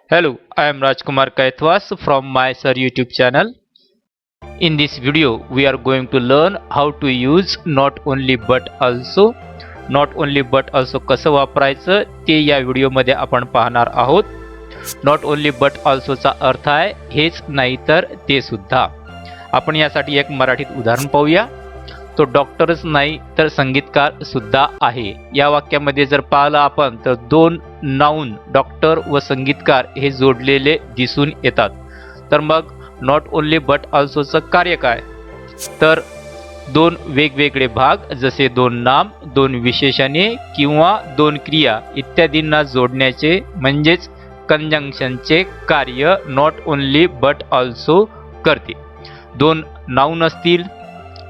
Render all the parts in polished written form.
Hello, I am Rajkumar Kaithwas from my Sir YouTube channel. In this video, we are going to learn how to use not only but also. Not only but also कसं वापरायचं ते या व्हिडिओमध्ये आपण पाहणार आहोत. Not only but ऑल्सोचा अर्थ आहे हेच नाही तर ते सुद्धा. आपण यासाठी एक मराठीत उदाहरण पाहूया. तो डॉक्टरच नाही तर संगीतकार सुद्धा आहे. या वाक्यामध्ये जर पाहिलं आपण तर दोन नाउन डॉक्टर व संगीतकार हे जोडलेले दिसून येतात. तर मग नॉट ओनली बट ऑल्सोचं कार्य काय? तर दोन वेगवेगळे भाग जसे दोन नाम, दोन विशेषणे किंवा दोन क्रिया इत्यादींना जोडण्याचे म्हणजेच कंजंक्शनचे कार्य नॉट ओनली बट ऑल्सो करते. दोन नाउन असतील,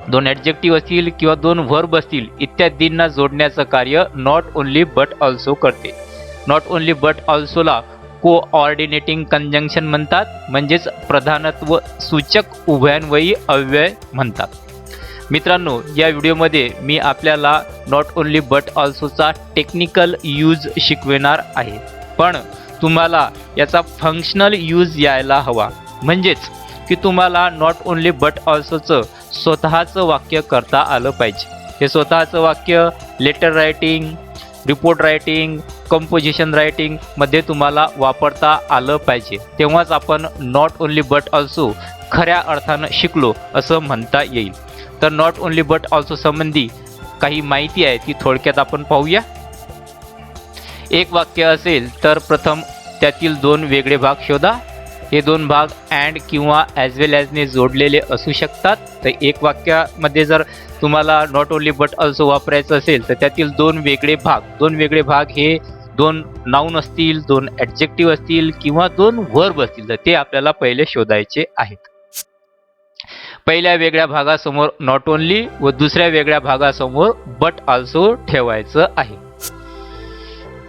दोन ॲडजेक्टिव्ह असतील किंवा दोन व्हर्ब असतील इत्यादींना जोडण्याचं कार्य नॉट ओनली बट ऑल्सो करते. नॉट ओनली बट ऑल्सोला कोऑर्डिनेटिंग कंजंक्शन म्हणतात, म्हणजेच प्रधानत्व सूचक उभयान्वयी अव्यय म्हणतात. मित्रांनो, या व्हिडिओमध्ये मी आपल्याला नॉट ओनली बट ऑल्सोचा टेक्निकल यूज शिकविणार आहे, पण तुम्हाला याचा फंक्शनल यूज यायला हवा. म्हणजेच की तुम्हाला नॉट ओनली बट ऑल्सोचं स्वतःचं वाक्य करता आलं पाहिजे. हे स्वतःचं वाक्य letter writing, report writing, composition writing मध्ये तुम्हाला वापरता आलं पाहिजे. तेव्हाच आपण नॉट ओनली बट ऑल्सो खऱ्या अर्थानं शिकलो असं म्हणता येईल. तर नॉट ओनली बट ऑल्सो संबंधी काही माहिती आहे ती थोडक्यात आपण पाहूया. एक वाक्य असेल तर प्रथम त्यातील दोन वेगळे भाग शोधा. हे दोन भाग अँड किंवा ॲज वेल ॲजने जोडलेले असू शकतात. तर एक वाक्यामध्ये जर तुम्हाला नॉट ओनली बट ऑल्सो वापरायचं असेल तर त्यातील दोन वेगळे भाग हे दोन नाउन असतील, दोन ॲडजेक्टिव्ह असतील किंवा दोन व्हर्ब असतील, तर ते आपल्याला पहिले शोधायचे आहेत. पहिल्या वेगळ्या भागासमोर नॉट ओनली व दुसऱ्या वेगळ्या भागासमोर बट ऑल्सो ठेवायचं आहे.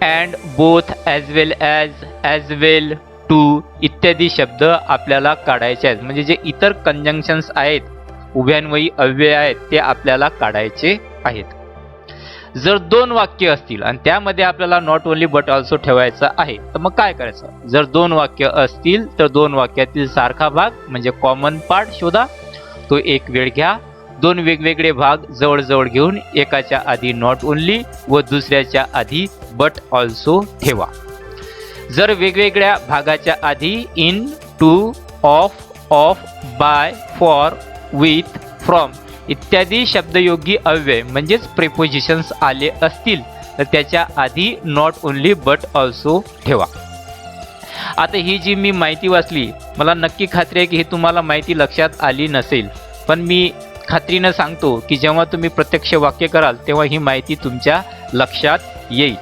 And, both, as well as well, to इत्यादी शब्द आपल्याला काढायचे आहेत. म्हणजे जे इतर कंजंक्शन्स आहेत, उभयान्वयी अव्यय आहेत, ते आपल्याला काढायचे आहेत. जर दोन वाक्य असतील आणि त्यामध्ये आपल्याला नॉट ओनली बट ऑल्सो ठेवायचं आहे तर मग काय करायचं? जर दोन वाक्य असतील तर दोन वाक्यातील सारखा भाग म्हणजे कॉमन पार्ट शोधा. तो एक वेळ घ्या. दोन वेगवेगळे भाग जवळजवळ घेऊन एकाच्या आधी नॉट ओनली व दुसऱ्याच्या आधी बट ऑल्सो ठेवा. जर वेगवेगळ्या भागाच्या आधी in, to, of, by, for, with, from इत्यादी शब्दयोगी अव्यय म्हणजेच प्रेपोजिशन्स आले असतील तर त्याच्या आधी नॉट ओनली बट ऑल्सो ठेवा. आता ही जी मी माहिती वाचली, मला नक्की खात्री आहे की ही तुम्हाला माहिती लक्षात आली नसेल, पण मी खात्रीनं सांगतो की जेव्हा तुम्ही प्रत्यक्ष वाक्य कराल तेव्हा ही माहिती तुमच्या लक्षात येईल.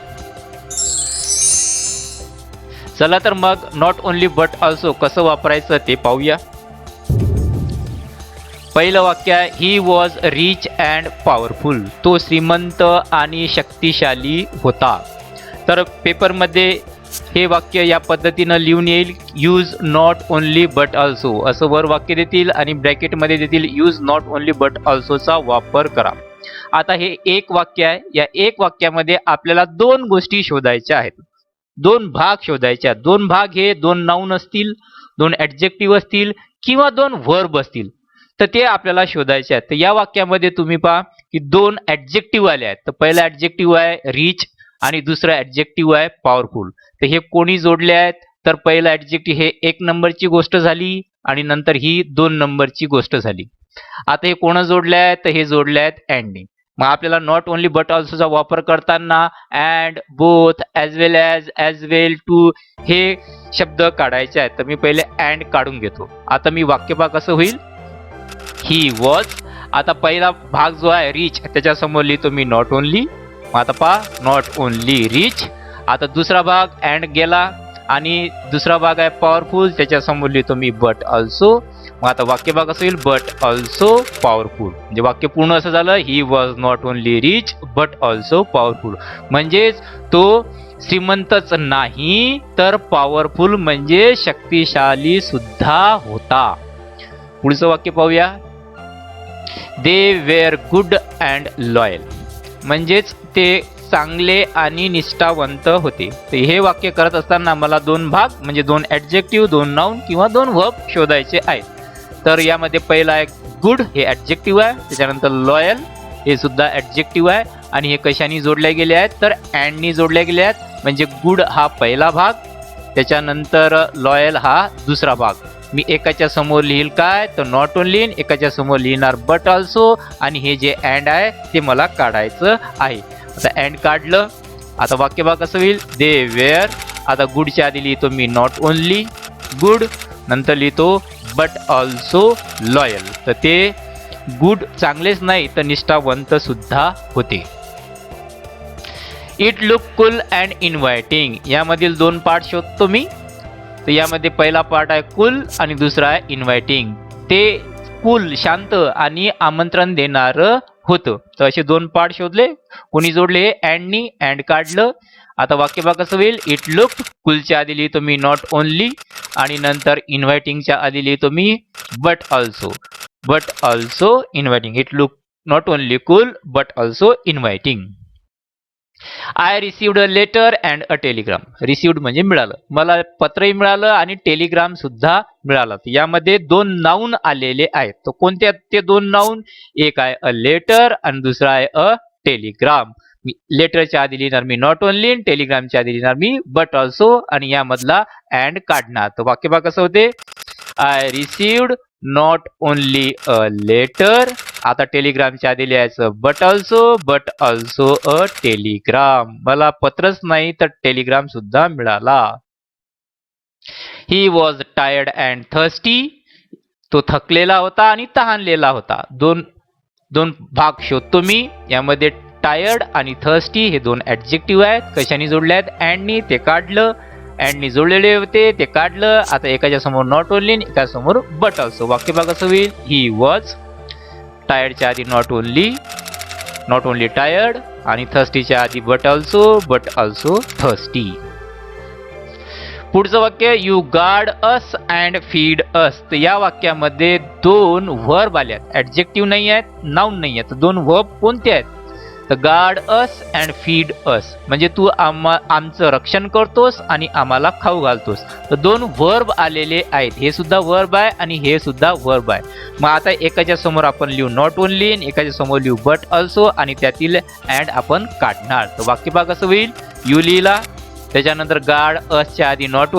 चला तर मग नॉट ओनली बट ऑल्सो कसं वापरायचं ते पाहूया. पहिलं वाक्य आहे, he was rich and powerful. तो श्रीमंत आणि शक्तिशाली होता. तर पेपरमध्ये हे वाक्य या पद्धतीनं लिहून येईल, use not only but also असं वर वाक्य देतील आणि ब्रॅकेटमध्ये देतील यूज नॉट ओनली बट ऑल्सोचा वापर करा. आता हे एक वाक्य आहे. या एक वाक्यामध्ये आपल्याला दोन गोष्टी शोधायच्या आहेत, दोन भाग शोधायचे आहेत. दोन भाग हे दोन नाउन असतील, दोन ॲडजेक्टिव्ह असतील किंवा दोन व्हर्ब असतील, तर ते आपल्याला शोधायचे आहेत. तर या वाक्यामध्ये तुम्ही पहा की दोन ॲडजेक्टिव्ह आले आहेत. तर पहिला ॲडजेक्टिव्ह आहे रिच आणि दुसरा ॲडजेक्टिव्ह आहे पॉवरफुल. तर हे कोणी जोडले आहेत? तर पहिला ॲडजेक्टिव्ह हे एक नंबरची गोष्ट झाली आणि नंतर ही दोन नंबरची गोष्ट झाली. आता हे कोण जोडले आहेत? तर हे जोडले आहेत अँडने. मग आपल्याला नॉट ओनली बट ऑल्सोचा वापर करताना and, both, as well, too हे शब्द काढायचे आहेत. तर मी पहिले अँड काढून घेतो. आता मी वाक्य पहा कसं होईल, ही वॉज. आता पहिला भाग जो आहे रिच त्याच्यासमोर लिहितो मी नॉट ओनली. आता पहा नॉट ओनली रिच. आता दुसरा भाग अँड गेला आणि दुसरा भाग आहे पॉवरफुल, त्याच्यासमोर लिहितो मी बट ऑल्सो. मग आता वाक्य भाग असं होईल बट ऑल्सो पॉवरफुल. म्हणजे वाक्य पूर्ण असं झालं, he was not only rich but also powerful. म्हणजेच तो श्रीमंतच नाही तर पॉवरफुल म्हणजे शक्तिशाली सुद्धा होता. पुढचं वाक्य पाहूया, they were good and loyal. म्हणजेच ते चांगले आणि निष्ठावंत होते. तर हे वाक्य करत असताना मला दोन भाग म्हणजे दोन ॲडजेक्टिव्ह, दोन नाउन किंवा दोन वर्ब शोधायचे आहेत. तर यामध्ये पहिला आहे गुड, हे ॲडजेक्टिव्ह आहे. त्याच्यानंतर लॉयल हे सुद्धा ॲडजेक्टिव्ह आहे आणि हे कशाने जोडले गेले आहेत तर अँडनी जोडले गेले आहेत. म्हणजे गुड हा पहिला भाग, त्याच्यानंतर लॉयल हा दुसरा भाग. मी एकाच्या समोर लिहिल काय तर नॉट ओनली, एकाच्या समोर लिहिणार बट ऑल्सो आणि हे जे अँड आहे ते मला काढायचं आहे. आता अँड काढलं. आता वाक्य भाग कसं होईल दे वेअर. आता गुडच्या आधी लिहितो मी नॉट ओनली गुड, नंतर लिहितो बट ऑल्सो लॉयल. तर ते गुड चांगलेच नाही तर निष्ठावंत सुद्धा होते. It look cool and inviting, यामधील दोन पार्ट शोधतो मी. तर यामध्ये पहिला पार्ट आहे कूल आणि दुसरा आहे इन्व्हायटिंग. ते कूल शांत आणि आमंत्रण देणारं होतं. तर असे दोन पार्ट शोधले. कोणी जोडले अँडनी, अँड काढलं. आता वाक्य भाग कसं होईल इट लुक कूलच्या आधी लिहितो मी नॉट ओनली आणि नंतर इन्व्हायटिंगच्या आधी लिहितो मी but also. But also inviting. It look not only cool but also inviting. I received a letter and a telegram. Received म्हणजे मिळालं, मला पत्रही मिळालं आणि टेलिग्राम सुद्धा मिळालं. यामध्ये दोन नाऊन आलेले आहेत. तर कोणते ते दोन नाऊन, एक आहे अ लेटर आणि दुसरा आहे अ टेलिग्राम. लेटरच्या आधी लिहिणार मी नॉट ओनली, टेलिग्रामच्या आधी लिहिणार मी बट ऑल्सो आणि यामधला अँड काढणार. तर वाक्य भाग कसं होते I received not only a letter. आता टेलिग्रामच्या आधी लिहायचं बट ऑल्सो अ टेलिग्राम. मला पत्रच नाही तर टेलिग्राम सुद्धा मिळाला. He was tired and thirsty. तो थकलेला होता आणि तहानलेला होता. दोन भाग शोधतो मी. यामध्ये टायर्ड आणि थर्स्टी हे दोन ॲडजेक्टिव्ह आहेत. कशाने जोडले आहेत अँडनी, ते काढलं. अँडनी जोडलेले होते ते काढलं. आता एकाच्या समोर नॉट ओनली, एका समोर बट ऑल्सो. वाक्य भाग कसं होईल ही वॉज टायर्डच्या आधी नॉट ओनली टायर्ड आणि थर्स्टीच्या आधी बट ऑल्सो थर्स्टी. पुढचं वाक्य you guard us and feed us. तर या वाक्यामध्ये दोन वर्ब आले आहेत, ॲडजेक्टिव्ह नाही आहेत, नाउन नाही आहेत. दोन वर्ब कोणते आहेत तर गार्ड अस अँड फीड अस म्हणजे तू आमचं रक्षण करतोस आणि आम्हाला खाऊ घालतोस. तर दोन वर्ब आलेले आहेत. हे सुद्धा वर्ब आहे आणि हे सुद्धा वर्ब आहे. मग आता एकाच्या समोर आपण लिहू नॉट ओनली, एकाच्या समोर लिहू बट ऑल्सो आणि त्यातील अँड आपण काढणार. तर वाक्य भाग कसं होईल यू लिहिला, त्याच्यानंतर गार्ड असच्या आधी नॉट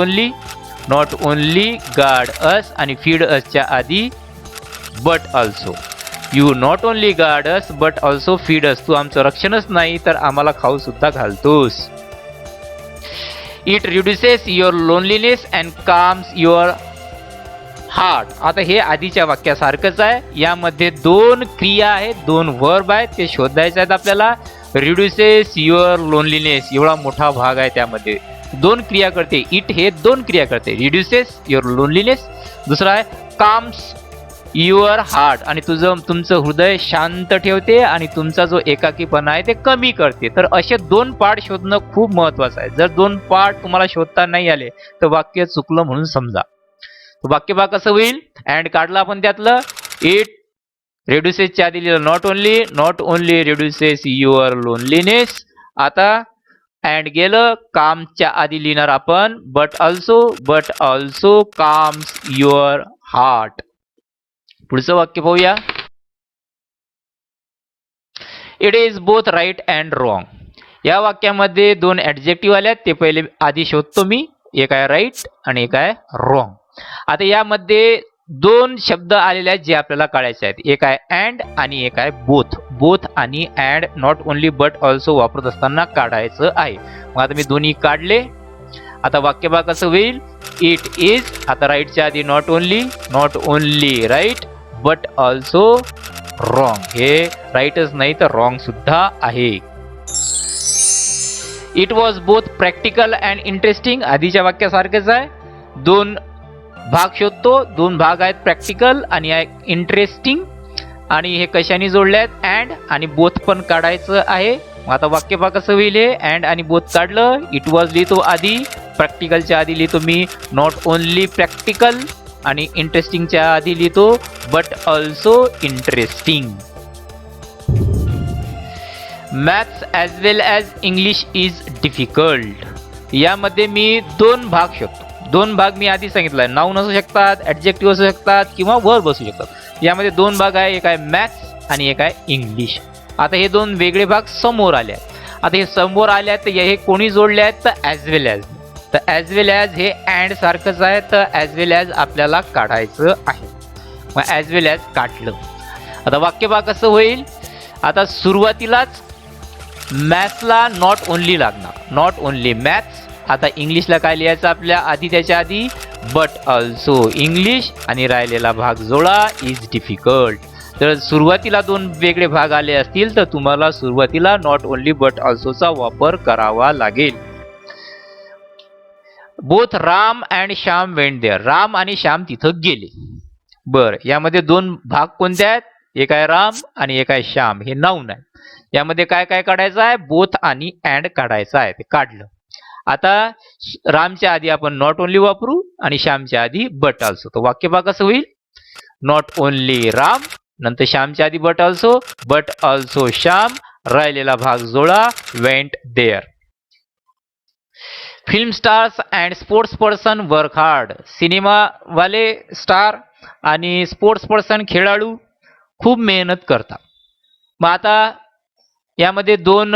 ओनली गार्ड अस आणि फीड असच्या आधी but also. You not only guard us but also feed us. तू आमचं रक्षणच नाही तर आम्हाला खाऊ सुद्धा घालतोस. It reduces your loneliness and calms your heart. आता हे आधीच्या वाक्यासारखंच आहे. यामध्ये दोन क्रिया आहेत, दोन वर्ब आहेत, ते शोधायचे आहेत आपल्याला. रिड्युसेस युअर लोनलीनेस एवढा मोठा भाग आहे, त्यामध्ये दोन क्रिया करते. इट हे दोन क्रिया करते, रिड्युसेस युअर लोनलीनेस. दुसरा आहे काम्स युअर हार्ट आणि तुमचं हृदय शांत ठेवते आणि तुमचा जो एकाकीपणा आहे ते कमी करते. तर असे दोन पार्ट शोधणं खूप महत्वाचं आहे. जर दोन पार्ट तुम्हाला शोधता नाही आले तर वाक्य चुकलं म्हणून समजा. वाक्य भाग कसं होईल अँड काढलं आपण त्यातलं. इट रिड्युसेसच्या आधी लिहिलं not only reduces your loneliness. आता अँड गेलं, कामच्या आधी लिहिणार आपण but also calms your heart. पुढचं वाक्य पाहूया. It is both right and wrong. या वाक्यामध्ये दोन ॲडजेक्टिव्ह आल्यात, ते पहिले आधी शोधतो मी. एक आहे राईट आणि एक आहे रॉंग. आता यामध्ये दोन शब्द आलेले आहेत जे आपल्याला काढायचे आहेत. एक आहे अँड आणि एक आहे बोथ आणि and not only but also वापरत असताना काढायचं आहे. मग आता मी दोन्ही काढले. आता वाक्य भाग कसं होईल इट इज. आता राईटच्या आधी not only right but also wrong. हे राईटच नाही तर रॉंग सुद्धा आहे. It was both practical and interesting. आधीच्या वाक्यासारखेच आहे. दोन भाग शोधतो. दोन भाग आहेत प्रॅक्टिकल आणि इंटरेस्टिंग आणि हे कशाने जोडले आहेत अँड आणि बोथ पण काढायचं आहे. आता वाक्य भाग कसं होईल हे अँड आणि बोथ काढलं. इट वॉज लिहितो आधी, प्रॅक्टिकलच्या आधी लिहितो मी नॉट ओनली प्रॅक्टिकल आणि इंटरेस्टिंगच्या आधी लिहितो but also interesting. Maths as well as English is difficult. यामध्ये मी दोन भाग शोधतो. दोन भाग मी आधी सांगितलं, नाऊन असू शकतात, ॲडजेक्टिव्ह असू शकतात किंवा वर्ब असू शकतात. यामध्ये दोन भाग आहे, एक आहे मॅथ्स आणि एक आहे इंग्लिश. आता हे दोन वेगळे भाग समोर आले आहेत. आता हे समोर आले आहेत तर हे कोणी जोडले आहेत, तर ॲज वेल ॲज. तर ॲज वेल ॲज हे अँड सारखंच आहे, तर ॲज वेल ॲज आपल्याला काढायचं आहे. मग ॲज वेल ॲज काढलं. आता वाक्यभाग कसं होईल, आता सुरुवातीलाच मॅथ्सला नॉट ओनली लागणार, नॉट ओनली मॅथ्स. आता इंग्लिशला काय लिहायचं आपल्या आधी, त्याच्या आधी बट ऑल्सो इंग्लिश आणि राहिलेला भाग जोडा इज डिफिकल्ट. तर सुरुवातीला दोन वेगळे भाग आले असतील तर तुम्हाला सुरुवातीला नॉट ओनली बट ऑल्सोचा वापर करावा लागेल. Both Ram and Shyam went there. Ram आणि श्याम तिथं गेले. बर, यामध्ये दोन भाग कोणते आहेत, एक आहे राम आणि एक आहे श्याम. हे नाऊन आहे. यामध्ये काय काय काढायचं आहे, बोथ आणि अँड काढायचं आहे. ते काढलं. आता रामच्या आधी आपण नॉट ओनली वापरू आणि श्यामच्या आधी बट ऑल्सो. तर वाक्यभाग कसं होईल, नॉट ओनली राम, नंतर श्यामच्या आधी बट ऑल्सो श्याम, राहिलेला भाग जोडा went there. Film stars and sports person work hard. सिनेमावाले स्टार आणि स्पोर्ट्स पर्सन खेळाडू खूप मेहनत करतात. मग आता यामध्ये दोन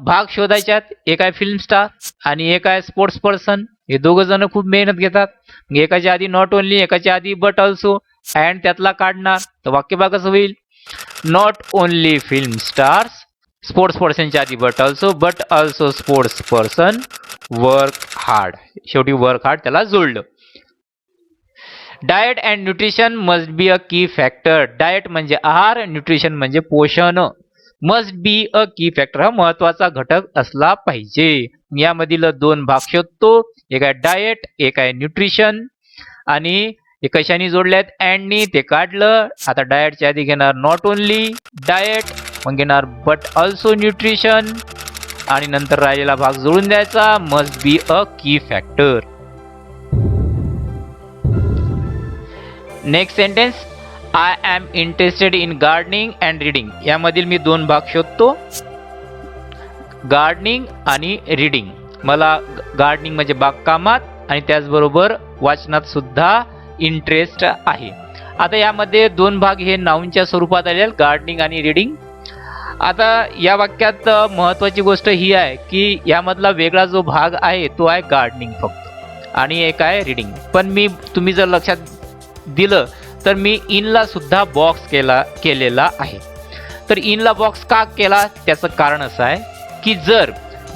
भाग शोधायच्यात, एक आहे फिल्म स्टार आणि एक आहे स्पोर्ट्स पर्सन. हे दोघं जण खूप मेहनत घेतात. एकाच्या आधी नॉट ओनली, एकाच्या आधी बट ऑल्सो, अँड त्यातला काढणार. तर वाक्यभाग कसं होईल, not only film stars, sports पर्सनच्या आधी but also sports person work hard. शेवटी वर्क हार्ड त्याला जोडलं. Diet and nutrition must be a key factor. Diet म्हणजे आहार, न्यूट्रिशन म्हणजे पोषण. Must be a key factor, हा महत्वाचा घटक असला पाहिजे. यामधील दोन भाग शोधतो, एक आहे डाएट, एक आहे न्यूट्रिशन. आणि हे कशाने जोडल्यात, अँडनी. ते काढलं. आता डाएटच्या आधी घेणार नॉट ओनली डाएट, मग घेणार बट ऑल्सो न्यूट्रिशन आणि नंतर राहिलेला भाग जोडून द्यायचा, must be a key factor. Next sentence, I am interested in gardening and reading. यामधील मी दोन भाग शोधतो, गार्डनिंग आणि रीडिंग. मला गार्डनिंग म्हणजे बागकामात आणि त्याचबरोबर वाचनात सुद्धा इंटरेस्ट आहे. आता यामध्ये दोन भाग हे नाऊनच्या स्वरूपात आले, गार्डनिंग आणि रीडिंग. आता या वाक्यात महत्वाची गोष्ट ही आहे की यामधला वेगळा जो भाग आहे तो आहे गार्डनिंग फक्त, आणि एक आहे रीडिंग. पण तुम्ही जर लक्षात दिलं तर मी इनला सुद्धा बॉक्स केलेला आहे. तर इनला बॉक्स का केला, त्याचं कारण असं आहे की जर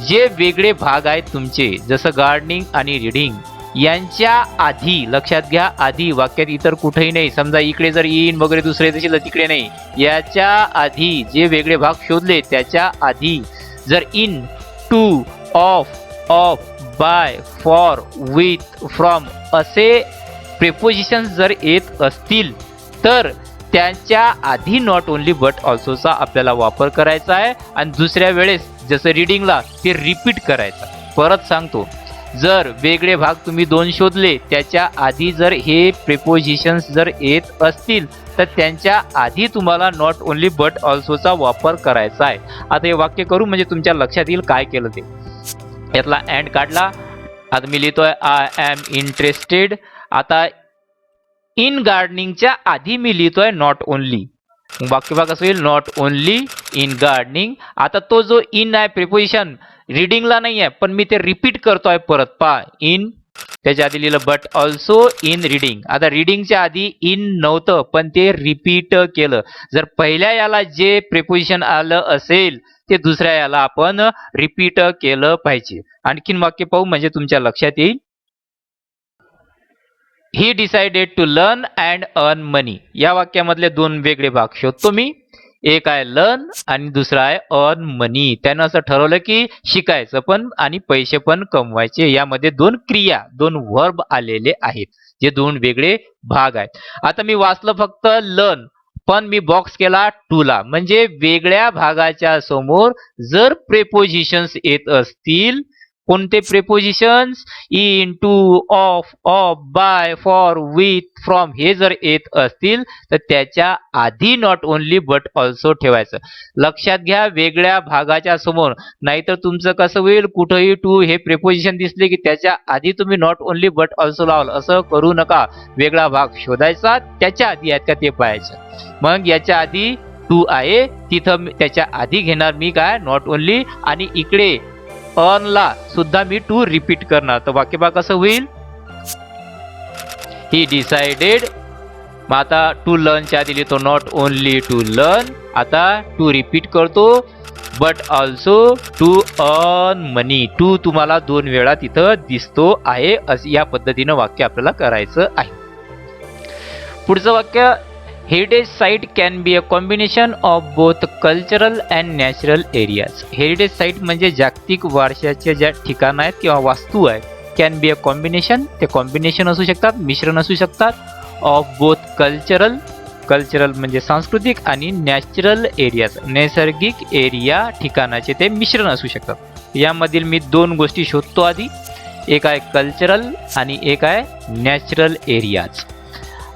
जे वेगळे भाग आहेत तुमचे, जसं गार्डनिंग आणि रीडिंग, यांच्या आधी, लक्षात घ्या, आधी वाक्यात इतर कुठेही नाही. समजा इकडे जर इन वगैरे दुसरे दिसेल तिकडे नाही, याच्या आधी जे वेगळे भाग शोधले त्याच्या आधी जर in, to, of, by, for, with, from असे प्रेपोजिशन्स जर येत असतील तर त्यांच्या आधी नॉट ओनली बट ऑल्सोचा आपल्याला वापर करायचा आहे. आणि दुसऱ्या वेळेस जसं रीडिंगला ते रिपीट करायचं. परत सांगतो, जर वेगळे भाग तुम्ही दोन शोधले त्याच्या आधी जर हे प्रेपोजिशन्स जर येत असतील तर त्यांच्या आधी तुम्हाला नॉट ओनली बट ऑल्सोचा वापर करायचा आहे. आता हे वाक्य करू म्हणजे तुमच्या लक्षात येईल काय केलं ते. यातला अँड काढला. आता मी लिहितोय आय एम इंटरेस्टेड. आता इन गार्डनिंगच्या आधी मी लिहितोय नॉट ओनली. वाक्यभाग कसं होईल, नॉट ओनली इन गार्डनिंग. आता तो जो इन आहे प्रिपोजिशन रीडिंगला नाही आहे, पण मी ते रिपीट करतोय परत. इन, त्याच्या आधी लिहिलं बट ऑल्सो इन रीडिंग. आता रीडिंगच्या आधी इन नव्हतं पण ते रिपीट केलं. जर पहिल्या याला जे प्रिपोजिशन आलं असेल ते दुसऱ्या याला आपण रिपीट केलं पाहिजे. आणखीन वाक्य पाहू म्हणजे तुमच्या लक्षात येईल. He decided to learn and earn money. या वाक्यामधले दोन वेगळे भाग शोधतो मी. एक आहे लर्न आणि दुसरा आहे अर्न मनी. त्यानं असं ठरवलं की शिकायचं पण आणि पैसे पण कमवायचे. यामध्ये दोन क्रिया, दोन वर्ब आलेले आहेत, जे दोन वेगळे भाग आहेत. आता मी वाचलं फक्त लर्न, पण मी बॉक्स केला टू ला. म्हणजे वेगळ्या भागाच्या समोर जर प्रेपोजिशन्स येत असतील कोणते prepositions? In, to, of, by, for, with, from हे जर येत असतील तर त्याच्या आधी नॉट ओनली बट ऑल्सो ठेवायचं. लक्षात घ्या, वेगळ्या भागाच्या समोर. नाहीतर तुमचं कसं होईल, कुठेही टू हे प्रेपोजिशन दिसले की त्याच्या आधी तुम्ही नॉट ओनली बट ऑल्सो लावलं. असं करू नका. वेगळा भाग शोधायचा, त्याच्या आधी आहेत का ते पाहायचं. मग याच्या आधी टू आहे, तिथं त्याच्या आधी घेणार मी काय, नॉट ओनली. आणि इकडे ऑन ला सुद्धा मी टू रिपीट करणार. तर वाक्य बघा कसं होईल, ही डिसाइडेड. मग आता टू लर्नच्या आधी लिहितो नॉट ओनली टू लर्न. आता टू रिपीट करतो, but also to earn money. To तुम्हाला 2 वेळा तिथं दिसतो आहे. या पद्धतीनं वाक्य आपल्याला करायचं आहे. पुढचं वाक्य, heritage site can be a combination of both cultural and natural areas. Heritage site म्हणजे जागतिक वारशाच्या ज्या ठिकाण आहेत किंवा वास्तू आहेत, कॅन बी अ कॉम्बिनेशन, ते कॉम्बिनेशन असू शकतात, मिश्रण असू शकतात. ऑफ बोथ कल्चरल म्हणजे सांस्कृतिक, आणि नॅचरल एरियाज नैसर्गिक एरिया ठिकाणाचे ते मिश्रण असू शकतात. यामधील मी 2 गोष्टी शोधतो आधी. एक आहे कल्चरल आणि एक आहे नॅचरल एरियाज.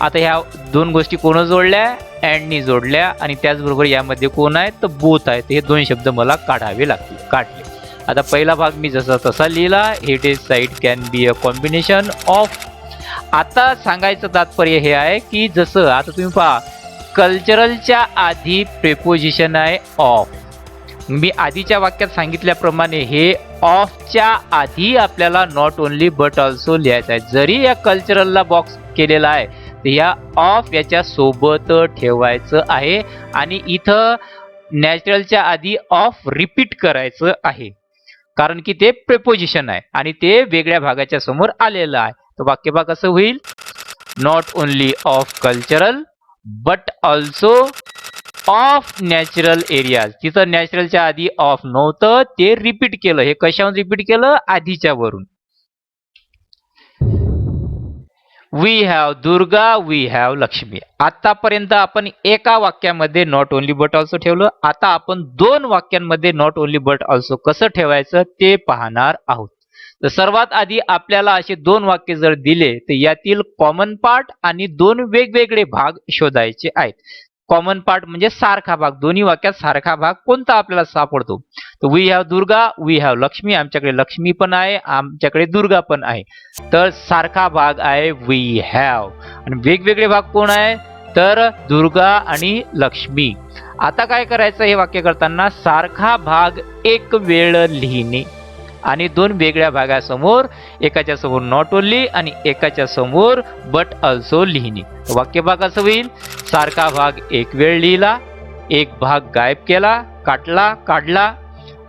आता ह्या 2 गोष्टी कोण जोडल्या? अँडनी जोडल्या. आणि त्याचबरोबर यामध्ये कोण आहे तर बोथ आहेत. हे 2 शब्द मला काढावे लागतील. काढले. आता पहिला भाग मी जसा तसा लिहिला, heritage site can be a combination of. आता सांगायचं तात्पर्य हे आहे की जसं आता तुम्ही पहा, कल्चरलच्या आधी प्रेपोजिशन आहे ऑफ. मी आधीच्या वाक्यात सांगितल्याप्रमाणे हे ऑफच्या आधी आपल्याला नॉट ओनली बट ऑल्सो लिहायचं आहे. जरी या कल्चरलला बॉक्स केलेला आहे तर या ऑफ याच्या सोबत ठेवायचं आहे. आणि इथं नॅचरलच्या आधी ऑफ रिपीट करायचं आहे, कारण की ते प्रेपोजिशन आहे आणि ते वेगळ्या भागाच्या समोर आलेलं आहे. तर वाक्य बघा कसं होईल, not only of cultural but also of natural areas. तिथं नॅचरलच्या आधी ऑफ नव्हतं, ते रिपीट केलं. हे कशावरून रिपीट केलं? आधीच्या वरून. We have Durga, we have Lakshmi. आतापर्यंत आपण एका वाक्यामध्ये नॉट ओनली बट ऑल्सो ठेवलं. आता आपण 2 वाक्यांमध्ये नॉट ओनली बट ऑल्सो कसं ठेवायचं ते पाहणार आहोत. तर सर्वात आधी आपल्याला असे 2 वाक्य जर दिले तर यातील कॉमन पार्ट आणि 2 वेगवेगळे भाग शोधायचे आहेत. कॉमन पार्ट म्हणजे सारखा भाग. दोन्ही वाक्यात सारखा भाग कोणता आपल्याला सापडतो? तर we have Durga, we have Lakshmi. आमच्याकडे लक्ष्मी पण आहे, आमच्याकडे दुर्गा पण आहे. तर सारखा भाग आहे वी हॅव. आणि वेगवेगळे भाग कोण आहे? तर दुर्गा आणि लक्ष्मी. आता काय करायचं हे वाक्य करताना? सारखा भाग एक वेळ लिहिणे आणि 2 वेगळ्या भागासमोर, एकाच्या समोर नॉट ओनली आणि एकाच्या समोर बट ऑल्सो लिहिणे. वाक्य भाग असं होईल, सारखा भाग एक वेळ लिहिला, एक भाग गायब केला, काढला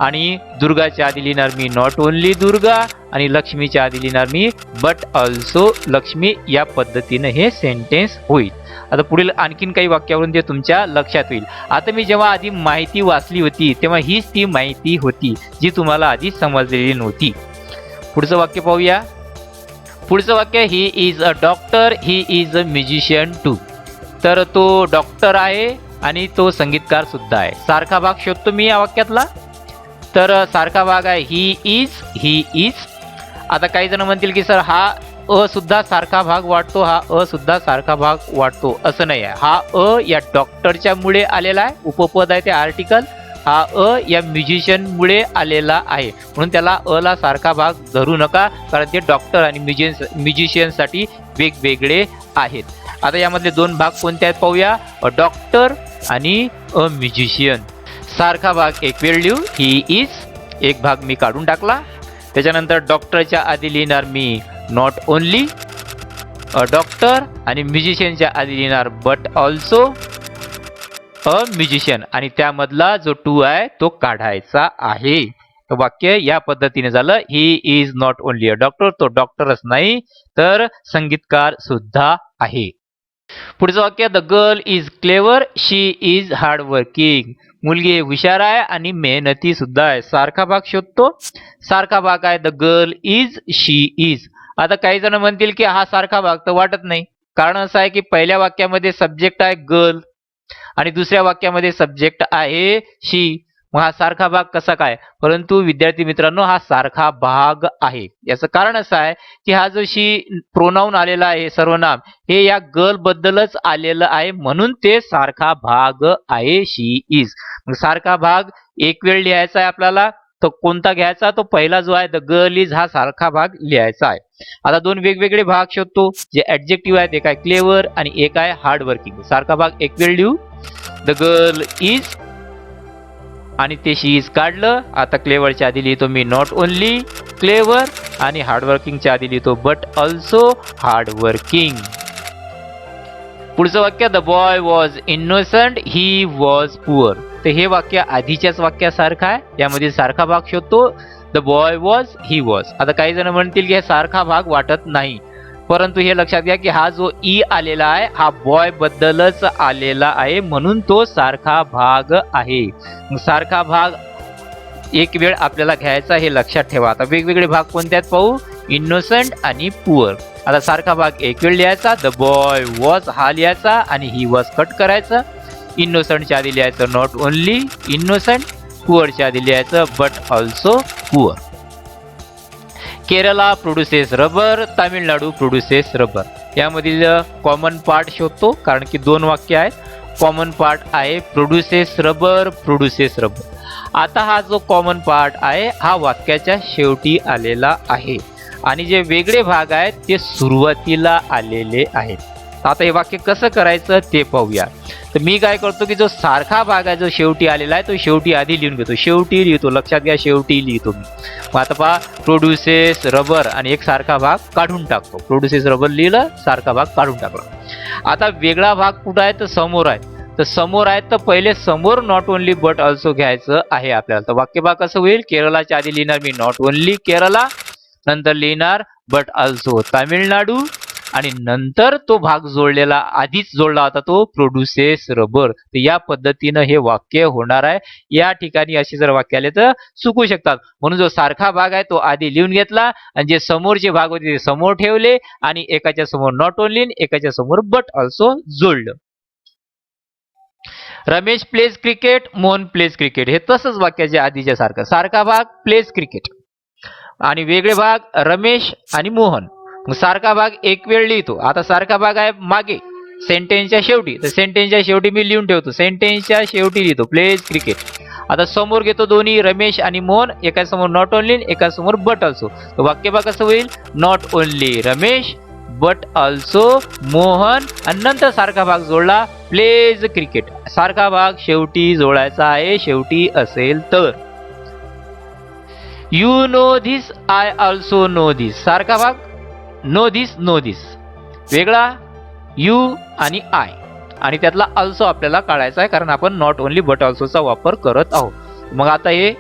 आणि दुर्गाच्या आधी लिहिणार मी नॉट ओनली दुर्गा आणि लक्ष्मीच्या आधी लिहिणार मी बट ऑल्सो लक्ष्मी. या पद्धतीने हे सेंटेन्स होईल. आता पुढील आणखीन काही वाक्यावरून ते तुमच्या लक्षात होईल. आता मी जेव्हा आधी माहिती वाचली होती तेव्हा हीच ती माहिती होती जी तुम्हाला आधी समजलेली नव्हती. पुढचं वाक्य पाहूया. पुढचं वाक्य, he is a doctor, he is a musician too. तर तो डॉक्टर आहे आणि तो संगीतकार सुद्धा आहे. सारखा भाग शोधतो मी या वाक्यातला. तर सारखा भाग आहे ही इज. आता काही जण म्हणतील की सर हा अ सुद्धा सारखा भाग वाटतो, हा अ सुद्धा सारखा भाग वाटतो. असं नाही आहे. हा अ या डॉक्टरच्या मुळे आलेला आहे, उपपद आहे ते आर्टिकल. हा अ या म्युझिशियन मुळे आलेला आहे, म्हणून त्याला अ ला सारखा भाग धरू नका, कारण ते डॉक्टर आणि म्युझिशियन साठी वेगवेगळे आहेत. आता यामधले 2 भाग कोणते आहेत पाहूया. अ डॉक्टर आणि अ म्युझिशियन. सारखा भाग एक वेळ लिहू, ही इज. एक भाग मी काढून टाकला. त्याच्यानंतर डॉक्टरच्या आधी लिहिणार me not only a doctor आणि म्युझिशियनच्या आधी लिहिणार बट ऑल्सो अ म्युझिशियन आणि त्यामधला जो टू आहे तो काढायचा आहे. वाक्य या पद्धतीने झालं, he is not only a doctor. तो डॉक्टरच नाही तर संगीतकार सुद्धा आहे. पुढचं वाक्य, the girl is clever, she is hard working. मुलगी हुशार आहे आणि मेहनती सुद्धा आहे. सारखा भाग शोधतो. सारखा भाग आहे the girl is, she is. आता काही जण म्हणतील की हा सारखा भाग तर वाटत नाही. कारण असं आहे की पहिल्या वाक्यामध्ये सब्जेक्ट आहे गर्ल आणि दुसऱ्या वाक्यामध्ये सब्जेक्ट आहे शी. मग हा सारखा भाग कसा काय? परंतु विद्यार्थी मित्रांनो, हा सारखा भाग आहे. याचं कारण असं आहे की हा जो शी प्रोनाऊन आलेला आहे, सर्वनाम, हे या गर्ल बद्दलच आलेलं आहे, म्हणून ते सारखा भाग आहे. शी इज. मग सारखा भाग एक वेळ लिहायचा आहे आपल्याला. तो कोणता घ्यायचा? तो पहिला जो आहे द गर्ल इज, हा सारखा भाग लिहायचा आहे. आता दोन वेगवेगळे भाग शोधतो जे ऍडजेक्टिव्ह आहेत. एक आहे क्लेवर आणि एक आहे हार्ड वर्किंग. सारखा भाग एक वेळ लिहू. द गर्ल इज आणि ते शी इज काढलं. आता क्लेवरच्या आधी लिहितो मी नॉट ओनली क्लेवर आणि हार्ड वर्किंगच्या आधी लिहितो बट ऑल्सो हार्ड वर्किंग. पुढचं वाक्य the boy was innocent he was poor. तर हे वाक्य आधीच्याच वाक्यासारखं आहे. यामध्ये सारखा भाग शोधतो. The boy was he was. आता काही जण म्हणतील की हे सारखा भाग वाटत नाही, परंतु हे लक्षात घ्या की हा जो ई आलेला आहे हा बॉय बद्दलच आलेला आहे, म्हणून तो सारखा भाग आहे. सारखा भाग एक वेळ आपल्याला घ्यायचा, हे लक्षात ठेवा. आता वेगवेगळे भाग कोणते आहेत पाहू. इनोसंट आणि पुअर. आता सारखा भाग एक वेळ लिहायचा. द बॉय वॉज हा लिहायचा आणि ही वॉज कट करायचा. इनोसंटच्या आधी लिहायचं नॉट ओनली इनोसंट. पुअरच्या आधी लिहायचं but also poor. Kerala produces rubber, Tamil Nadu produces rubber. यामधील कॉमन पार्ट शोधतो, कारण की दोन वाक्य आहेत. कॉमन पार्ट आहे प्रोड्युसेस रबर, प्रोड्युसेस रबर. आता हा जो कॉमन पार्ट आहे हा वाक्याच्या शेवटी आलेला आहे आणि जे वेगळे भाग आहेत ते सुरुवातीला आलेले आहेत. आता हे वाक्य कसं करायचं ते पाहूया. तर मी काय करतो की जो सारखा भाग आहे जो शेवटी आलेला आहे तो शेवटी आधी लिहून घेतो. शेवटी लिहितो, लक्षात घ्या, शेवटी लिहितो मी. मग आता पहा, प्रोड्युसेस रबर आणि एक सारखा भाग काढून टाकतो. प्रोड्युसेस रबर लिहिलं, सारखा भाग काढून टाकला. आता वेगळा भाग कुठं आहे तर समोर आहे. तर समोर आहे तर पहिले समोर नॉट ओनली बट ऑल्सो घ्यायचं आहे आपल्याला. तर वाक्य भाग कसं होईल. केरलाच्या आधी लिहिणार मी नॉट ओनली केरला, नंतर लिहिणार बट ऑल्सो तामिळनाडू आणि नंतर तो भाग जोडलेला आधीच जोडला होता तो प्रोड्युसेस रबर. तर या पद्धतीनं हे वाक्य होणार आहे. या ठिकाणी असे जर वाक्य आले तर चुकू शकतात, म्हणून जो सारखा भाग आहे तो आधी लिहून घेतला आणि जे समोरचे भाग होते ते समोर ठेवले आणि एकाच्या समोर नॉट ओनली एकाच्या समोर बट ऑल्सो जोडलं. Ramesh pledge cricket, Mohan pledge cricket. हे तसंच वाक्याच्या आधीच्या सारखं. सारखा भाग प्लेज क्रिकेट आणि वेगळे भाग रमेश आणि मोहन. सारखा भाग एक वेळ लिहितो. आता सारखा भाग आहे मागे सेंटेन्सच्या शेवटी. तर सेंटेन्सच्या शेवटी मी लिहून ठेवतो. सेंटेन्सच्या शेवटी लिहितो प्लेज क्रिकेट. आता समोर घेतो दोन्ही रमेश आणि मोहन, एका समोर नॉट ओनली एका समोर बट ऑल्सो. तर वाक्य भाग कसं होईल. Not only Ramesh but also Mohan आणि नंतर सारखा भाग जोडला प्लेज क्रिकेट. सारखा भाग शेवटी जोडायचा आहे, शेवटी असेल तर. You know this, I also know this. सारखा भाग नो धिस नो धिस. वेगळा यू आणि आय आणि त्यातला ऑल्सो आपल्याला काढायचा आहे, कारण आपण नॉट ओनली बट ऑल्सोचा वापर करत आहोत. मग आता हे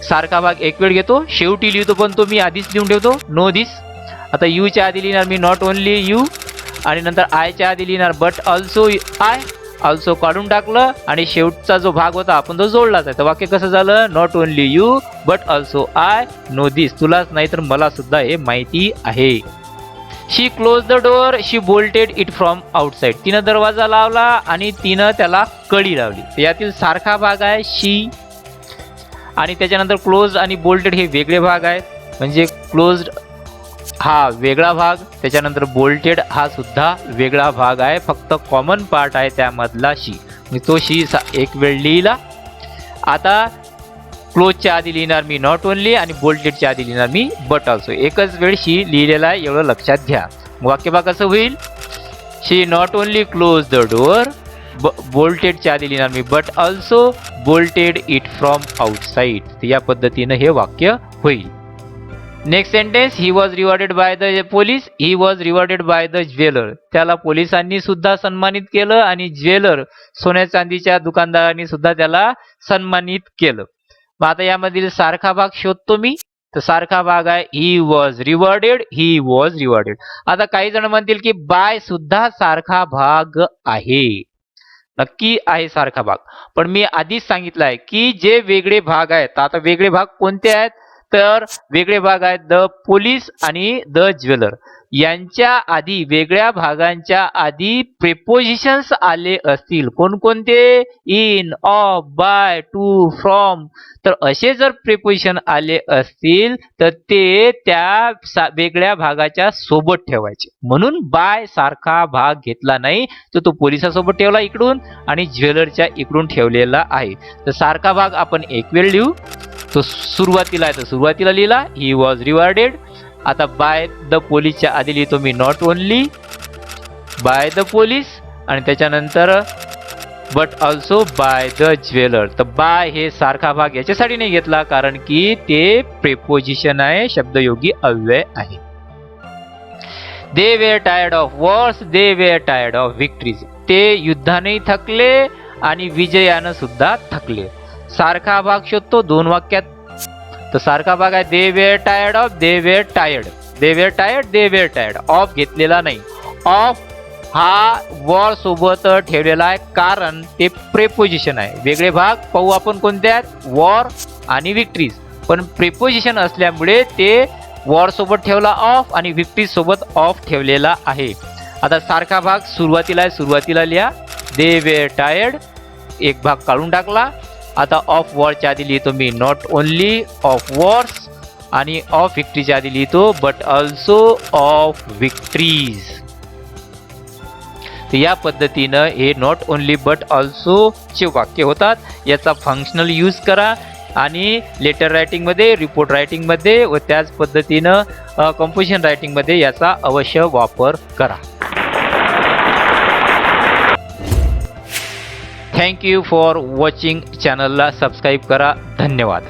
सारखा भाग एक वेळ घेतो, शेवटी लिहितो, पण तो मी आधीच लिहून ठेवतो नो धिस. आता यू च्या आधी लिहिणार मी नॉट ओनली यू आणि नंतर आय च्या आधी लिहिणार बट ऑल्सो आय. ऑल्सो काढून टाकलं आणि शेवटचा जो भाग होता आपण तो जोडलाच आहे. तर वाक्य कसं झालं. Not only you but also I know this. तुलाच नाही तर मला सुद्धा हे माहिती आहे. She close the door, she bolted it from outside. तिनं दरवाजा लावला आणि तिनं त्याला कडी लावली. यातील सारखा भाग आहे शी आणि त्याच्यानंतर क्लोज आणि बोल्टेड हे वेगळे भाग आहेत. म्हणजे क्लोज्ड हा वेगळा भाग, त्याच्यानंतर बोल्टेड हा सुद्धा वेगळा भाग आहे. फक्त कॉमन पार्ट आहे त्यामधला शी. तो शी एक वेळ लिहिला. आता क्लोजच्या आधी लिहिणार मी नॉट ओनली आणि बोल्टेडच्या आधी लिहिणार मी बट ऑल्सो. एकच वेळ शी लिहिलेला आहे एवढं लक्षात घ्या. वाक्य भाग कसं होईल. She not only close the door, बोल्टेडच्या आधी लिहिणार मी but also bolted it from outside. या पद्धतीनं हे वाक्य होईल. Next sentence. He was rewarded by the police, he was rewarded by the jeweller. त्याला पोलिसांनी सुद्धा सन्मानित केलं आणि ज्वेलर सोन्या चांदीच्या दुकानदारांनी सुद्धा त्याला सन्मानित केलं. मग आता यामधील सारखा भाग शोधतो मी. तर सारखा भाग आहे ही was rewarded, he was rewarded. आता काही जण म्हणतील की बाय सुद्धा सारखा भाग आहे. नक्की आहे सारखा भाग, पण मी आधीच सांगितलं आहे की जे वेगळे भाग आहेत. आता वेगळे भाग कोणते आहेत तर वेगळे भाग आहेत द पोलीस आणि द ज्वेलर. यांच्या आधी वेगळ्या भागांच्या आधी प्रेपोजिशन्स आले असतील, कोणकोणते? In, of, by, to, from. तर असे जर प्रेपोजिशन आले असतील तर ते त्या वेगळ्या भागाच्या सोबत ठेवायचे. म्हणून बाय सारखा भाग घेतला नाही, तर तो पोलिसासोबत ठेवला इकडून आणि ज्वेलरच्या इकडून ठेवलेला आहे. तर सारखा भाग आपण एक वेळ लिहू. तो सुरुवातीला आहे तर सुरुवातीला लिहिला ही वॉज रिवॉर्डेड. आता बाय द पोलीसच्या आधी लिहितो me not only by the police आणि त्याच्यानंतर but also bye the jeweller. तर बाय हे सारखा भाग याच्यासाठी नाही घेतला कारण की ते प्रेपोजिशन आहे, शब्दयोगी अव्यय आहे. They were tired of Wars, they were tired of victories. ते युद्धाने थकले आणि विजयानं सुद्धा थकले. सारखा भाग शोधतो दोन वाक्यात. तर सारखा भाग आहे they were tired of, they were tired, they were tired, they were tired. Of घेतलेला नाही. ऑफ हा वॉर सोबत ठेवलेला आहे कारण ते प्रेपोजिशन आहे. वेगळे भाग पाहू आपण कोणते आहेत? वॉर आणि विक्ट्रीज. पण प्रेपोजिशन असल्यामुळे ते वॉर सोबत ठेवला ऑफ आणि विक्ट्रीज सोबत ऑफ ठेवलेला आहे. आता सारखा भाग सुरुवातीला आहे, सुरुवातीला लिहा दे वेअर टायर्ड, एक भाग काढून टाकला. आता ऑफ वॉरच्या आधी लिहितो me not only of Wars आणि ऑफ विक्ट्रीच्या आधी लिहितो बट ऑल्सो ऑफ विक्ट्रीज. तर या पद्धतीनं हे नॉट ओनली बट ऑल्सो चे वाक्य होतात. याचा फंक्शनल यूज करा आणि लेटर रायटिंगमध्ये, रिपोर्ट रायटिंगमध्ये व त्याच पद्धतीनं कंपोजिशन रायटिंगमध्ये याचा अवश्य वापर करा. Thank you for watching. चॅनलला सबस्क्राईब करा. धन्यवाद.